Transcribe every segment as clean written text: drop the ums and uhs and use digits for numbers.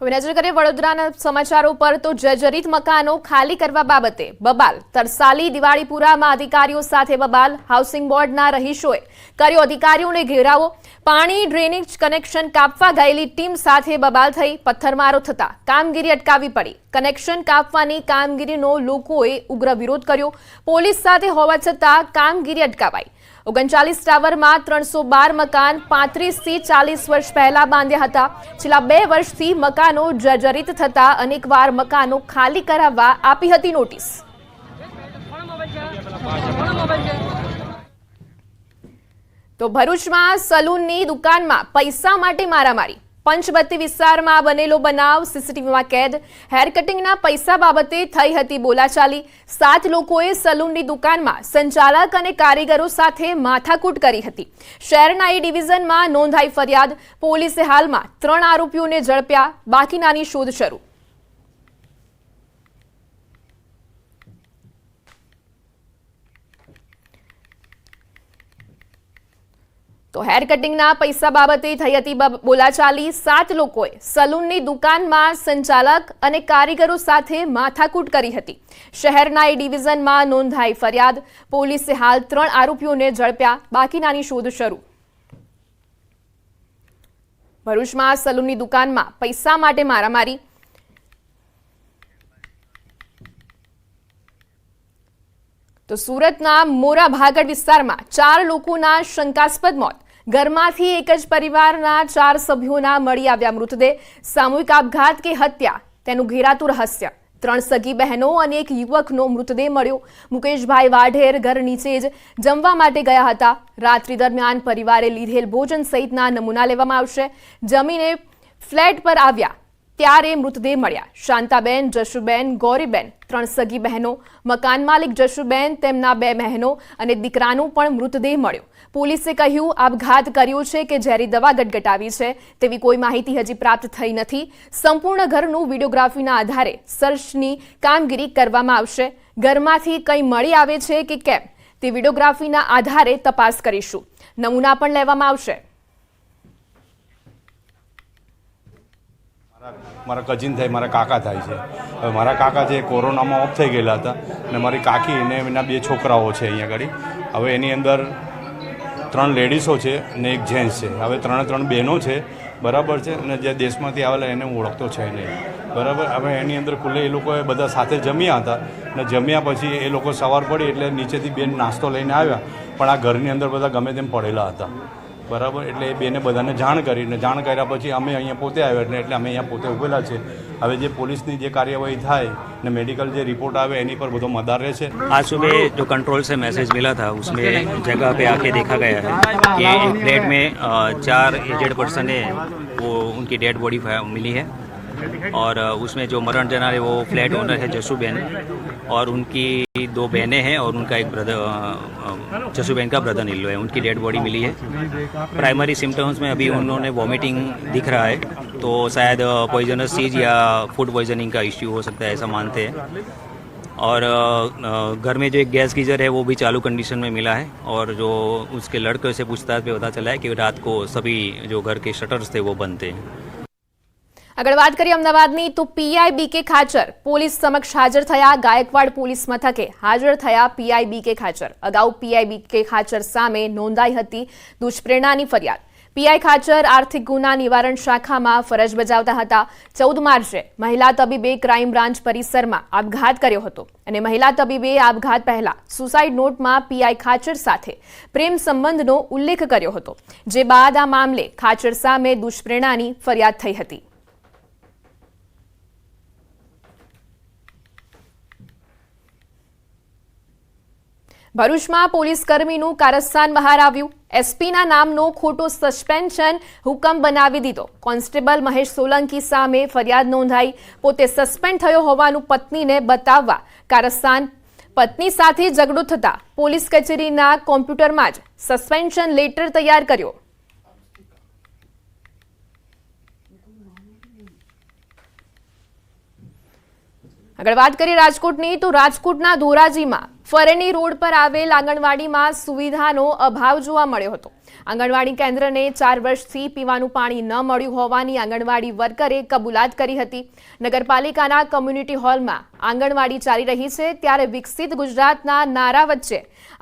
હવે નજર કરીએ વડોદરાના સમાચારો પર તો જર્જરિત મકાનો ખાલી કરવા બાબતે બબાલ તરસાલી દિવાળીપુરામાં અધિકારીઓ સાથે બબાલ હાઉસિંગ બોર્ડના રહીશોએ કર્યો અધિકારીઓને ઘેરાવો પાણી ડ્રેનેજ કનેક્શન કાપવા ગયેલી ટીમ સાથે બબાલ થઈ પથ્થરમારો થતા કામગીરી અટકાવી પડી કનેક્શન કાપવાની કામગીરીનો લોકોએ ઉગ્ર વિરોધ કર્યો પોલીસ સાથે હોવા છતાં કામગીરી અટકાવાઈ 39 ટાવરમાં 312 મકાન 35 થી 40 વર્ષ પહેલા બાંધ્યા હતા છેલ્લા 2 વર્ષથી મકાનો જર્જરિત થતા અનેકવાર મકાનો ખાલી કરાવવા આપી હતી નોટિસ તો ભરૂચમાં સલૂનની દુકાનમાં પૈસા માટે મારામારી પંચબત્તી વિસ્તારમાં બનેલો બનાવ સીસીટીવીમાં કેદ હેર કટિંગના પૈસા બાબતે થઈ હતી બોલાચાલી 7 લોકોએ સલૂનની દુકાનમાં સંચાલક અને કારીગરો સાથે માથાકૂટ કરી હતી શહેરના એ ડિવિઝનમાં નોંધાઈ ફરિયાદ પોલીસે હાલમાં 3 આરોપીઓને ઝડપ્યા બાકીનાની શોધ શરૂ તો હેર કટિંગના પૈસા બાબતે થઈ હતી બોલાચાલી 7 લોકોએ સલૂનની દુકાનમાં સંચાલક અને કારીગરો સાથે માથાકૂટ કરી હતી શહેરના એ ડિવિઝનમાં નોંધાઈ ફરિયાદ પોલીસે હાલ 3 આરોપીઓને ઝડપ્યા બાકીનાની શોધ શરૂ ભરૂચમાં સલૂનની દુકાનમાં પૈસા માટે મારામારી તો સુરતના મોરા ભાગડ વિસ્તારમાં 4 લોકોના શંકાસ્પદ મોત ઘરમાંથી એક જ પરિવારના 4 સભ્યોના મળી આવ્યા મૃતદેહ સામૂહિક આપઘાત કે હત્યા તેનું ઘેરાતું રહસ્ય 3 સગી બહેનો અને એક યુવકનો મૃતદેહ મળ્યો મુકેશભાઈ વાઢેર ઘર નીચે જ જમવા માટે ગયા હતા રાત્રિ દરમિયાન પરિવારે લીધેલ ભોજન સહિતના નમૂના લેવામાં આવશે જમીને ફ્લેટ પર આવ્યા ત્યારે મૃતદેહ મળ્યા શાંતાબેન જશુબેન ગૌરીબેન 3 સગી બહેનો મકાન માલિક જશુબેન તેમના 2 બહેનો અને દીકરાનો પણ મૃતદેહ મળ્યો પોલીસે કહ્યું આપઘાત કર્યો છે કે ઝેરી દવા ગટગટાવી છે તેવી કોઈ માહિતી હજી પ્રાપ્ત થઈ નથી સંપૂર્ણ ઘરનું વિડીયોગ્રાફીના આધારે સર્ચની કામગીરી કરવામાં આવશે ઘરમાંથી કંઈ મળી આવે છે કે કેમ તે વિડીયોગ્રાફીના આધારે તપાસ કરીશું નમૂના પણ લેવામાં આવશે મારા કઝિન થાય મારા કાકા થાય છે હવે મારા કાકા જે કોરોનામાં ઓફ થઈ ગયેલા હતા અને મારી કાકી અને એના 2 છોકરાઓ છે અહીંયા આગળ હવે એની અંદર 3 લેડીઝો છે અને એક જેન્ટ્સ છે હવે 3 બહેનો છે બરાબર છે અને જે દેશમાંથી આવેલા એને હું ઓળખતો છે નહીં બરાબર હવે એની અંદર ખુલ્લે એ લોકોએ બધા સાથે જમ્યા હતા અને જમ્યા પછી એ લોકો સવાર પડી એટલે નીચેથી બેન નાસ્તો લઈને આવ્યા પણ આ ઘરની અંદર બધા ગમે તેમ પડેલા હતા બરાબર એટલે એ બેને બધાને જાણ કરીને જાણ કર્યા પછી અમે અહીંયા પોતે આવ્યા એટલે અમે અહીંયા પોતે ઉભેલા છે હવે જે પોલીસની જે કાર્યવાહી થાય ને मेडिकल जो रिपोर्ट आवे एनी पर બધો मदार रहे છે। आज सुबह जो कंट्रोल से मैसेज मिला था उसमें जगह पे आके देखा गया है कि एक फ्लैट में 4 एजेड पर्सन है वो उनकी डेड बॉडी मिली है और उसमें जो मरण जना है वो फ्लैट ओनर है जसूबेन और उनकी 2 बहनें हैं और उनका एक ब्रदर जसूबेन का ब्रदर इन लो है उनकी डेड बॉडी मिली है। प्राइमरी सिम्टम्स में अभी उन्होंने वॉमिटिंग दिख रहा है तो शायद पॉइजनस चीज़ या फूड पॉइजनिंग का इश्यू हो सकता है ऐसा मानते हैं। और घर में जो एक गैस गीजर है वो भी चालू कंडीशन में मिला है और जो उसके लड़के से पूछताछ पे पता चला है कि रात को सभी जो घर के शटर्स थे वो बंद थे। આગળ વાત કરીએ અમદાવાદની તો પીઆઈ બીકે ખાચર પોલીસ સમક્ષ હાજર થયા ગાયકવાડ પોલીસ મથકે હાજર થયા પીઆઈ બીકે ખાચર અગાઉ પીઆઈ બીકે ખાચર સામે નોંધાઈ હતી દુષ્પ્રેરણાની ફરિયાદ। પીઆઈ ખાચર આર્થિક ગુના નિવારણ શાખામાં ફરજ બજાવતા હતા। 14 માર્ચે મહિલા તબીબે ક્રાઇમ બ્રાન્ચ પરિસરમાં આપઘાત કર્યો હતો અને મહિલા તબીબે આપઘાત પહેલા સુસાઇડ નોટમાં પીઆઈ ખાચર સાથે પ્રેમ સંબંધનો ઉલ્લેખ કર્યો હતો જે બાદ આ મામલે ખાચર સામે દુષ્પ્રેરણાની ફરિયાદ થઈ હતી। ભરૂચમાં પોલીસ કર્મીનું કારસ્તાન બહાર આવ્યું। એસપીના નામનો ખોટો સસ્પેન્શન હુકમ બનાવી દીધો। કોન્સ્ટેબલ મહેશ સોલંકી સામે ફરિયાદ નોંધાઈ। પોતે સસ્પેન્ડ થયો હોવાનું પત્નીને બતાવવા કારસ્તાન પત્ની સાથે ઝઘડો થતા પોલીસ કચેરીના કોમ્પ્યુટરમાં જ સસ્પેન્શન લેટર તૈયાર કર્યો। આગળ વાત કરીએ રાજકોટની તો રાજકોટના ધોરાજીમાં ફરેની રોડ પર આવેલ આંગણવાડીમાં સુવિધાનો અભાવ જોવા મળ્યો હતો. આંગણવાડી કેન્દ્રને 4 વર્ષથી પીવાનું પાણી ન મળ્યું હોવાની આંગણવાડી વર્કરે કબૂલાત કરી હતી. નગરપાલિકાના કમ્યુનિટી હોલમાં આંગણવાડી ચાલી રહી છે ત્યારે વિકસિત ગુજરાતના નારા વચ્ચે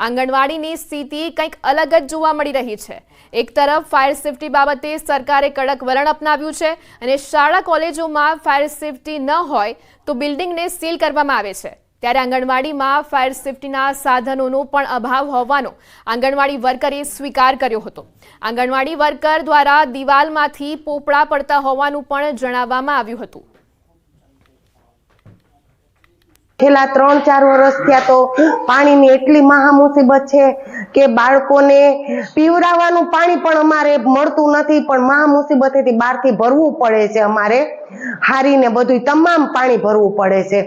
આંગણવાડીની સ્થિતિ કંઈક અલગ જ જોવા મળી રહી છે. એક તરફ ફાયર સેફટી બાબતે સરકારે કડક વલણ અપનાવ્યું છે અને શાળા કોલેજોમાં ફાયર સેફટી ન હોય તો બિલ્ડિંગને સીલ કરવામાં આવે છે. ત્યારે આંગણવાડીમાં ફાયર સેફટીના સાધનોનો પણ અભાવ હોવાનો આંગણવાડી વર્કરે સ્વીકાર કર્યો હતો. આંગણવાડી વર્કર દ્વારા દિવાલમાંથી પોપડા પડતા હોવાનું પણ જણાવવામાં આવ્યું હતું. છેલ્લા 3-4 વર્ષ થયા તો પાણીની એટલી મહા મુસીબત છે કે બાળકોને પીવડાવવાનું પાણી પણ અમારે મળતું નથી, પણ મહા મુસીબતેથી બહારથી ભરવું પડે છે. અમારે હારીને બધું તમામ પાણી ભરવું પડે છે.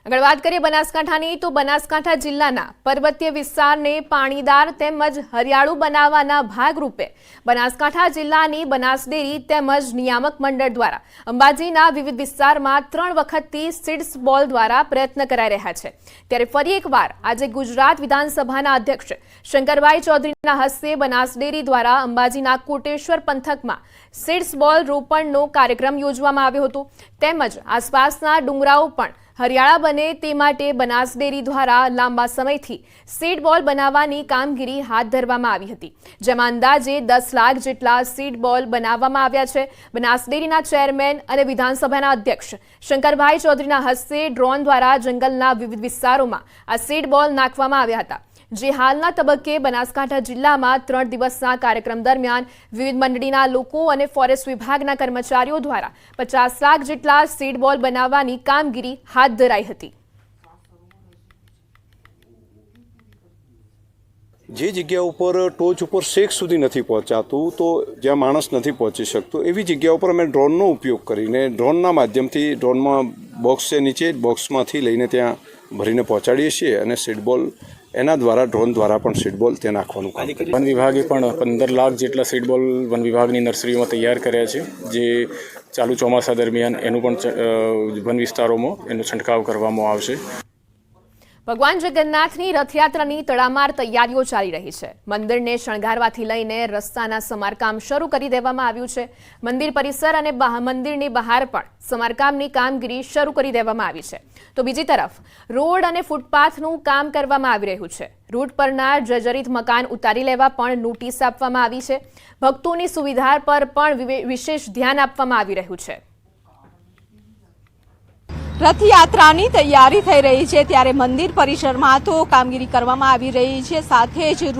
આગળ વાત કરીએ બનાસકાંઠાની તો બનાસકાંઠા જિલ્લાના પર્વતીય વિસ્તારને પાણીદાર તેમજ હરિયાળું બનાવવાના ભાગરૂપે બનાસકાંઠા જિલ્લાની બનાસ ડેરી તેમજ નિયામક મંડળ દ્વારા અંબાજીના વિવિધ વિસ્તારમાં 3 વખતથી સીડ્સ બોલ દ્વારા પ્રયત્ન કરાઈ રહ્યા છે. ત્યારે ફરી એકવાર આજે ગુજરાત વિધાનસભાના અધ્યક્ષ શંકરભાઈ ચૌધરીના હસ્તે બનાસ ડેરી દ્વારા અંબાજીના કોટેશ્વર પંથકમાં સીડ્સ બોલ રોપણનો કાર્યક્રમ યોજવામાં આવ્યો હતો. તેમજ આસપાસના ડુંગરાઓ પણ હરિયાળા બને તે માટે બનાસ ડેરી દ્વારા લાંબા સમયથી સીડ બોલ બનાવવાની કામગીરી હાથ ધરવામાં આવી હતી, જેમાં અંદાજે 10 લાખ જેટલા સીડ બોલ બનાવવામાં આવ્યા છે. બનાસ ડેરીના ચેરમેન અને વિધાનસભાના અધ્યક્ષ શંકરભાઈ ચૌધરીના હસ્તે ડ્રોન દ્વારા જંગલના વિવિધ વિસ્તારોમાં આ સીડ બોલ નાખવામાં આવ્યા હતા, જે હાલના તબક્કે બનાસકાંઠા જિલ્લામાં 3 દિવસના કાર્યક્રમ દરમિયાન વિવિધ મંડળીના લોકો અને ફોરેસ્ટ વિભાગના કર્મચારીઓ દ્વારા 50 લાખ જેટલા સીડ બોલ બનાવવાની કામગીરી હાથ ધરાઈ હતી. જે જગ્યા ઉપર ટોચ ઉપર શેક સુધી નથી પહોંચાતું, તો જ્યાં માણસ નથી પહોંચી શકતો, એવી જગ્યા ઉપર અમે ડ્રોનનો ઉપયોગ કરીને ડ્રોનના માધ્યમથી ડ્રોનમાં બોક્સ છે નીચે, બોક્સમાંથી લઈને ત્યાં ભરીને પહોંચાડીએ છીએ અને સીડબોલ એના દ્વારા ડ્રોન દ્વારા પણ સીડબોલ ત્યાં નાખવાનું કામ કરીએ. વન વિભાગે પણ 15 લાખ જેટલા સીડબોલ વન વિભાગની નર્સરીઓમાં તૈયાર કર્યા છે, જે ચાલુ ચોમાસા દરમિયાન એનું પણ વન વિસ્તારોમાં એનો છંટકાવ કરવામાં આવશે. ભગવાન જગન્નાથની રથયાત્રાની તડામાર તૈયારીઓ ચાલી રહી છે. મંદિરને શણગારવાથી લઈને રસ્તાના સમારકામ શરૂ કરી દેવામાં આવ્યું છે. મંદિર પરિસર અને મંદિરની બહાર પણ સમારકામની કામગીરી શરૂ કરી દેવામાં આવી છે. તો બીજી તરફ રોડ અને ફૂટપાથનું કામ કરવામાં આવી રહ્યું છે. રૂટ પરના જર્જરિત મકાન ઉતારી લેવા પણ નોટિસ આપવામાં આવી છે. ભક્તોની સુવિધા પર પણ વિશેષ ધ્યાન આપવામાં આવી રહ્યું છે. રથયાત્રાની તૈયારી થઈ રહી છે ત્યારે મંદિર પરિસરમાં તો કામગીરી કરવામાં આવી રહી છે, સાથે જ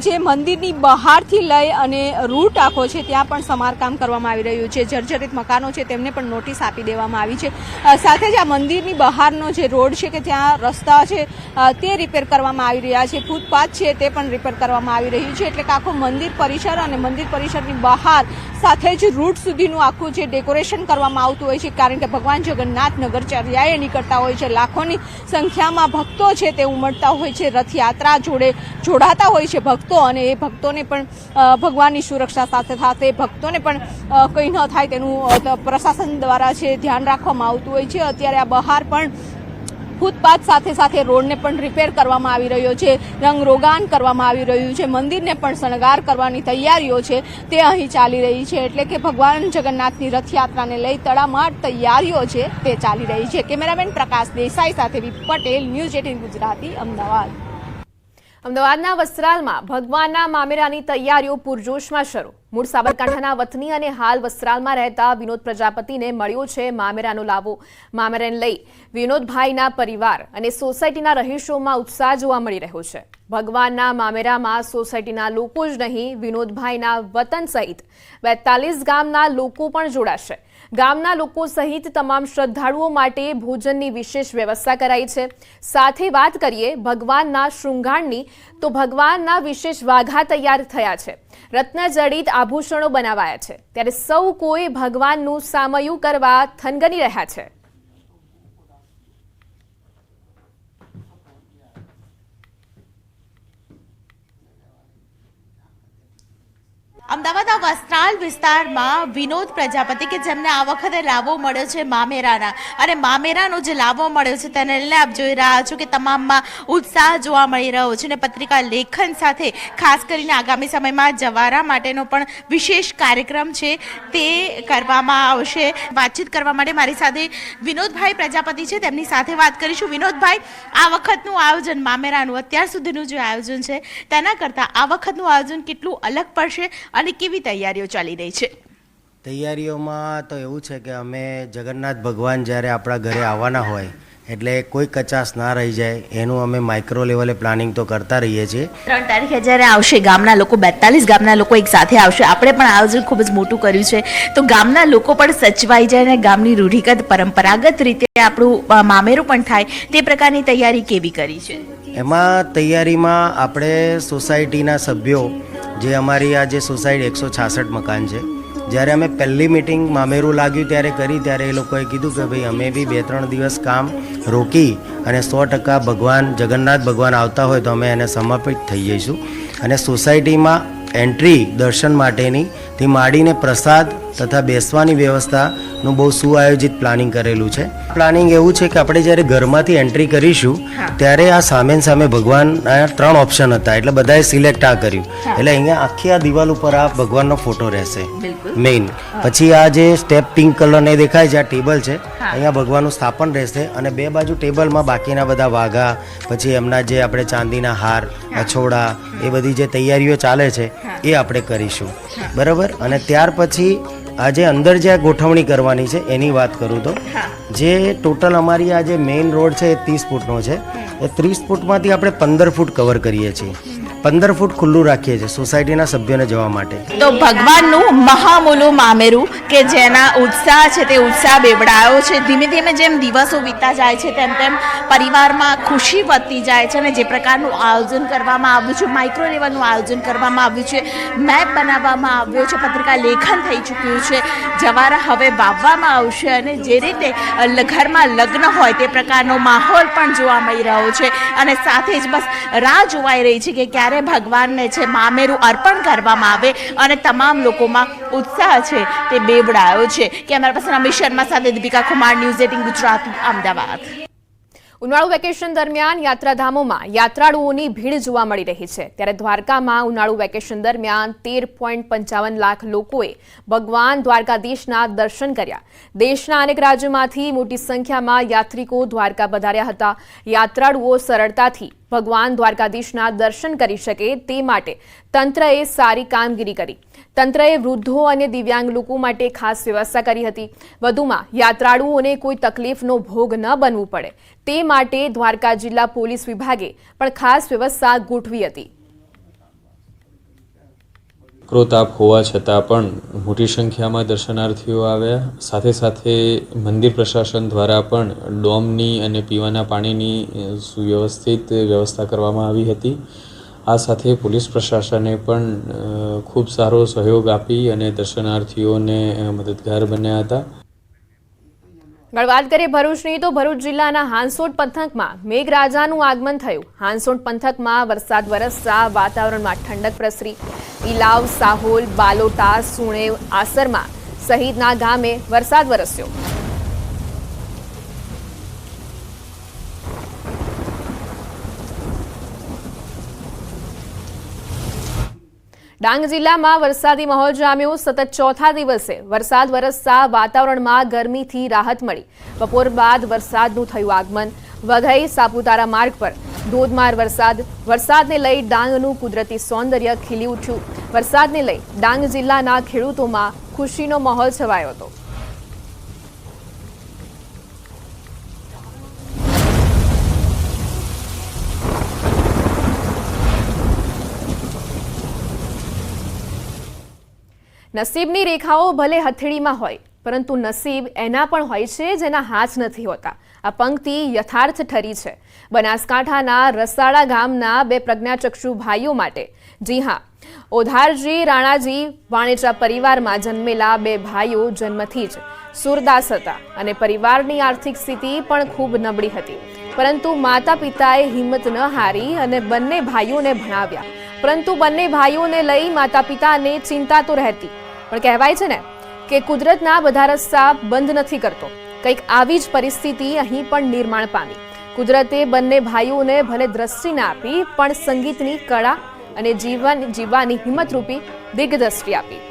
જે મંદિરની બહારથી લઈ અને રૂટ આખો છે ત્યાં પણ સમારકામ કરવામાં આવી રહ્યું છે. જર્જરિત મકાનો છે તેમને પણ નોટિસ આપી દેવામાં આવી છે. સાથે જ આ મંદિરની બહારનો જે રોડ છે કે ત્યાં રસ્તા છે તે રિપેર કરવામાં આવી રહ્યા છે, ફૂટપાથ છે તે પણ રિપેર કરવામાં આવી રહ્યું છે. એટલે કે આખો મંદિર પરિસર અને મંદિર પરિસરની બહાર સાથે જ રૂટ સુધીનું આખું જે ડેકોરેશન કરવામાં આવતું હોય છે, કારણ કે ભગવાન જગન્નાથ નગરચર્યાએ નીકળતા હોય છે. લાખોની સંખ્યામાં ભક્તો છે તે ઉમટતા હોય છે, રથયાત્રા જોડે જોડાતા હોય છે ભક્તો, અને એ ભક્તોને પણ ભગવાનની સુરક્ષા સાથે સાથે ભક્તોને પણ કંઈ ન થાય તેનું પ્રશાસન દ્વારા છે ધ્યાન રાખવામાં આવતું હોય છે. અત્યારે આ બહાર પણ ફૂટપાથ સાથે સાથે રોડને પણ રિપેર કરવામાં આવી રહ્યો છે, રંગરોગાન કરવામાં આવી રહ્યું છે, મંદિરને પણ શણગાર કરવાની તૈયારીઓ છે તે અહીં ચાલી રહી છે. એટલે કે ભગવાન જગન્નાથની રથયાત્રાને લઈ તડામાર તૈયારીઓ છે તે ચાલી રહી છે. કેમેરામેન પ્રકાશ દેસાઈ સાથે વી પટેલ, ન્યૂઝ 18 ગુજરાતી, અમદાવાદ. અમદાવાદના વસ્ત્રાલમાં ભગવાનના મામેરાની તૈયારીઓ પૂરજોશમાં શરૂ. મૂળ સાબરકાંઠાના વતની અને હાલ વસ્ત્રાલમાં રહેતા વિનોદ પ્રજાપતિને મળ્યો છે મામેરાનો લાવો. મામેરાને લઈ વિનોદભાઈના પરિવાર અને સોસાયટીના રહીશોમાં ઉત્સાહ જોવા મળી રહ્યો છે. ભગવાનના મામેરામાં સોસાયટીના લોકો જ નહીં, વિનોદભાઈના વતન સહિત 42 ગામના લોકો પણ જોડાશે. ગામના લોકો સહિત તમામ શ્રદ્ધાળુઓ માટે ભોજનની વિશેષ વ્યવસ્થા કરાઈ છે. સાથે વાત કરીએ ભગવાનના શૃંગારની તો ભગવાનના વિશેષ વાઘા તૈયાર થયા છે, રત્નજડિત આભૂષણો બનાવાયા છે. ત્યારે સૌ કોઈ ભગવાનનું સામયું કરવા થનગની રહ્યા છે. અમદાવાદના વસ્ત્રાલ વિસ્તારમાં વિનોદ પ્રજાપતિ કે જેમને આ વખતે લાવો મળ્યો છે મામેરાના, અને મામેરાનો જે લાવો મળ્યો છે તેને લઈને આપ જોઈ રહ્યા છો કે તમામમાં ઉત્સાહ જોવા મળી રહ્યો છે. અને પત્રિકા લેખન સાથે ખાસ કરીને આગામી સમયમાં જવારા માટેનો પણ વિશેષ કાર્યક્રમ છે તે કરવામાં આવશે. વાતચીત કરવા માટે મારી સાથે વિનોદભાઈ પ્રજાપતિ છે, તેમની સાથે વાત કરીશું. વિનોદભાઈ, આ વખતનું આયોજન મામેરાનું અત્યાર સુધીનું જે આયોજન છે તેના કરતાં આ વખતનું આયોજન કેટલું અલગ પડશે અને કેવી તૈયારીઓ ચાલી રહી છે? તૈયારીઓમાં તો એવું છે કે અમે જગન્નાથ ભગવાન જ્યારે આપણા ઘરે આવવાના હોય એટલે કોઈ કચાશ ના રહી જાય એનું અમે માઇક્રો લેવલે પ્લાનિંગ તો કરતા રહીએ છીએ. 3 તારીખે જ્યારે આવશે ગામના લોકો, 42 ગામના લોકો એક સાથે આવશે. આપણે પણ આયોજન ખૂબ જ મોટું કર્યું છે, તો ગામના લોકો પણ સચવાઈ જાય અને ગામની રૂઢિગત પરંપરાગત રીતે આપણું મામેરું પણ થાય તે પ્રકારની તૈયારી કેવી કરી છે? એમાં તૈયારીમાં આપણે સોસાયટીના સભ્યો, જે અમારી આ જે સોસાયટી 166 મકાન છે, જ્યારે અમે પહેલી મિટિંગ મામેરું લાગ્યું ત્યારે કરી, ત્યારે એ લોકોએ કીધું કે ભાઈ અમે બી 2-3 દિવસ કામ રોકી અને 100% ભગવાન જગન્નાથ ભગવાન આવતા હોય તો અમે એને સમર્પિત થઈ જઈશું. અને સોસાયટીમાં એન્ટ્રી દર્શન માટેની થી માંડીને પ્રસાદ તથા બેસવાની વ્યવસ્થાનું બહુ સુઆયોજિત પ્લાનિંગ કરેલું છે. પ્લાનિંગ એવું છે કે આપણે જ્યારે ઘરમાંથી એન્ટ્રી કરીશું ત્યારે આ સામે ભગવાનના 3 ઓપ્શન હતા, એટલે બધાએ સિલેક્ટ આ કર્યું. એટલે અહીંયા આખી આ દિવાલ ઉપર આ ભગવાનનો ફોટો રહેશે મેઇન. પછી આ જે સ્ટેપ પિંક કલરને દેખાય છે, આ ટેબલ છે, અહીંયા ભગવાનનું સ્થાપન રહેશે અને 2 બાજુ ટેબલમાં બાકીના બધા વાઘા, પછી એમના જે આપણે ચાંદીના હાર, અછોડા, એ બધી જે તૈયારીઓ ચાલે છે એ આપણે કરીશું. બરાબર. અને ત્યાર પછી આજે અંદર જે ગોઠવણી કરવાની છે એની વાત કરું તો જે ટોટલ અમારી આ જે મેઇન રોડ છે એ 30 ફૂટનો છે. એ 30 ફૂટમાંથી આપણે 15 ફૂટ કવર કરીએ છીએ. 15 ફૂટ ખુલ્લું રાખીએ છીએ સોસાયટીના સભ્યોને જવા માટે. તો ભગવાનનું મહામૂલું મામેરું કે જેના ઉત્સાહ છે તે ઉત્સાહ બેવડાયો છે. ધીમે ધીમે જેમ દિવસો વીતતા જાય છે તેમ તેમ પરિવારમાં ખુશી વધતી જાય છે. અને જે પ્રકારનું આયોજન કરવામાં આવ્યું છે, માઇક્રો લેવલનું આયોજન કરવામાં આવ્યું છે, મેપ બનાવવામાં આવ્યો છે, પત્રિકા લેખન થઈ ચૂક્યું છે, જવારા હવે વાવવામાં આવશે અને જે રીતે ઘરમાં લગ્ન હોય તે પ્રકારનો માહોલ પણ જોવા મળી રહ્યો છે. અને સાથે જ બસ રાહ જોવાઈ રહી છે કે ક્યારે ભગવાનને છે મામેરું અર્પણ કરવામાં આવે અને તમામ લોકોમાં ઉત્સાહ છે તે બેવડાયો છે. કે અમારા પાસે અમિત શર્મા સાથે દીપિકા કુમાર, ન્યૂઝ 18 ગુજરાતી, અમદાવાદ. ઉનાળુ વેકેશન દરમિયાન યાત્રાધામોમાં યાત્રાળુઓની ભીડ જોવા મળી રહી છે. ત્યારે દ્વારકામાં ઉનાળુ વેકેશન દરમિયાન 13.55 લાખ લોકોએ ભગવાન દ્વારકાધીશના દર્શન કર્યા. દેશના અનેક રાજ્યોમાંથી મોટી સંખ્યામાં યાત્રિકો દ્વારકા પધાર્યા હતા. યાત્રાળુઓ સરળતાથી ભગવાન દ્વારકાધીશના દર્શન કરી શકે તે માટે તંત્રએ સારી કામગીરી કરી. તંત્રએ વૃદ્ધો અને દિવ્યાંગ લોકો માટે ખાસ વ્યવસ્થા કરી હતી. વધુમાં યાત્રાળુઓને કોઈ તકલીફનો ભોગ ન બનવું પડે તે માટે દ્વારકા જિલ્લા પોલીસ વિભાગે પણ ખાસ વ્યવસ્થા ગોઠવી હતી. તાપ હોવા છતાં પણ મોટી સંખ્યામાં દર્શનાર્થીઓ આવ્યા. સાથે સાથે મંદિર પ્રશાસન દ્વારા પણ ડોમની અને પીવાના પાણીની સુવ્યવસ્થિત વ્યવસ્થા કરવામાં આવી હતી. આ સાથે પોલીસ પ્રશાસને પણ ખૂબ સારો સહયોગ આપી અને દર્શનાર્થીઓને મદદગાર બન્યા હતા. વાત કરીએ ભરૂચની, તો ભરૂચ જિલ્લાના હાંસોટ પંથકમાં મેઘરાજાનું આગમન થયું. હાંસોટ પંથકમાં વરસાદ વરસતા વાતાવરણમાં ઠંડક પ્રસરી. ઇલાવ, સાહોલ, બાલોટા, સુણેવ, આસરમાં સહિતના ગામે વરસાદ વરસ્યો. ડાંગ જિલ્લામાં વરસાદી માહોલ જામ્યો. સતત ચોથા દિવસે વરસાદ વરસતા વાતાવરણમાં ગરમીથી રાહત મળી. બપોર બાદ વરસાદનું થયું આગમન. વઘઈ સાપુતારા માર્ગ પર ધોધમાર વરસાદને લઈ ડાંગનું કુદરતી સૌંદર્ય ખીલી ઉઠ્યું. વરસાદને લઈ ડાંગ જિલ્લાના ખેડૂતોમાં ખુશીનો માહોલ છવાયો હતો. નસીબની રેખાઓ ભલે હથેળીમાં હોય, પરંતુ નસીબ એના પણ હોય છે જેના હાથ નથી હોતા. આ પંક્તિ યથાર્થ ઠરી છે બનાસકાંઠાના રસાળા ગામના 2 પ્રજ્ઞાચક્ષુ ભાઈઓ માટે. જી હા, ઓધારજી રાણાજી વાણેચા પરિવારમાં જન્મેલા 2 ભાઈઓ જન્મથી જ સુરદાસ હતા અને પરિવારની આર્થિક સ્થિતિ પણ ખૂબ નબળી હતી. પરંતુ માતા પિતાએ હિંમત ન હારી અને બંને ભાઈઓને ભણાવ્યા પરંતુ બંને ભાઈઓને લઈ માતા પિતાને ચિંતા તો રહેતી, પણ કહેવાય છે ને કે કુદરતના બધા રસ્તા બંધ નથી કરતો. કંઈક આવી જ પરિસ્થિતિ અહીં પણ નિર્માણ પામી. કુદરતે બંને ભાઈઓને ભલે દ્રષ્ટિ ના આપી, પણ સંગીતની કળા અને જીવન જીવવાની હિંમતરૂપી દિગ્દ્રષ્ટિ આપી.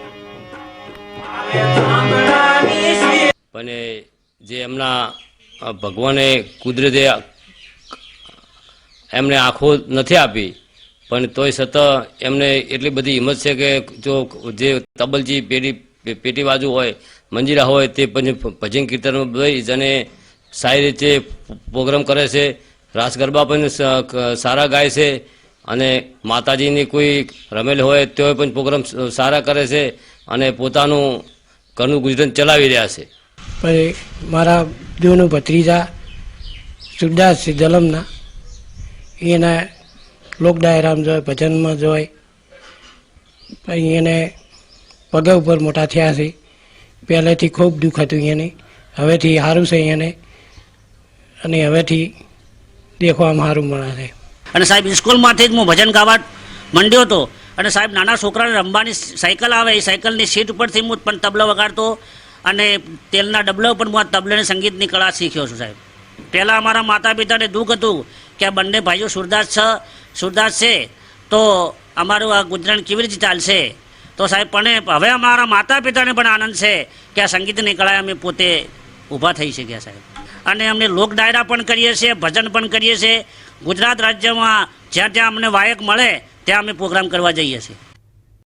પણ જે એમના ભગવાને કુદરતે એમને આંખો નથી આપી, પણ તોય છતાં એમને એટલી બધી હિંમત છે કે જો જે તબલજી પેટી બાજુ હોય, મંજીરા હોય, તે ભજન કીર્તનમાં બધી અને સારી રીતે પ્રોગ્રામ કરે છે. રાસ ગરબા પણ સારા ગાય છે અને માતાજીની કોઈ રમેલ હોય તો પણ પ્રોગ્રામ સારા કરે છે અને પોતાનું ઘરનું ગુજરાન ચલાવી રહ્યા છે. પછી મારા જોનું ભત્રીજા સુરદાસ છે જલમના, એના લોક ડાયરામાં જોય, ભજનમાં જોય, પછી એને પગે ઉપર મોટા થયા છે. પહેલેથી ખૂબ દુઃખ હતું એને, હવેથી સારું છે એને, અને હવેથી દેખવામાં સારું મળે છે. અને સાહેબ સ્કૂલમાંથી જ હું ભજન ગાવા માંડ્યો હતો, અને સાહેબ નાના છોકરાને રમવાની સાયકલ આવે, એ સાયકલની સીટ ઉપરથી હું પણ તબલો વગાડતો, અને તેલના ડબલા ઉપર હું તબલાની સંગીતની કળા શીખ્યો છું સાહેબ. પહેલાં અમારા માતા પિતાને દુઃખ હતું કે આ બંને ભાઈઓ સુરદાસ છે તો અમારું આ ગુજરાન કેવી રીતે ચાલશે. તો સાહેબ પણ હવે અમારા માતા પિતાને પણ આનંદ છે કે આ સંગીતની કળાએ અમે પોતે ઊભા થઈ શક્યા સાહેબ. અને અમને લોક ડાયરા પણ કરીએ છીએ, ભજન પણ કરીએ છીએ. ગુજરાત રાજ્યમાં જ્યાં જ્યાં અમને વાયક મળે ત્યાં અમે પ્રોગ્રામ કરવા જઈએ છીએ.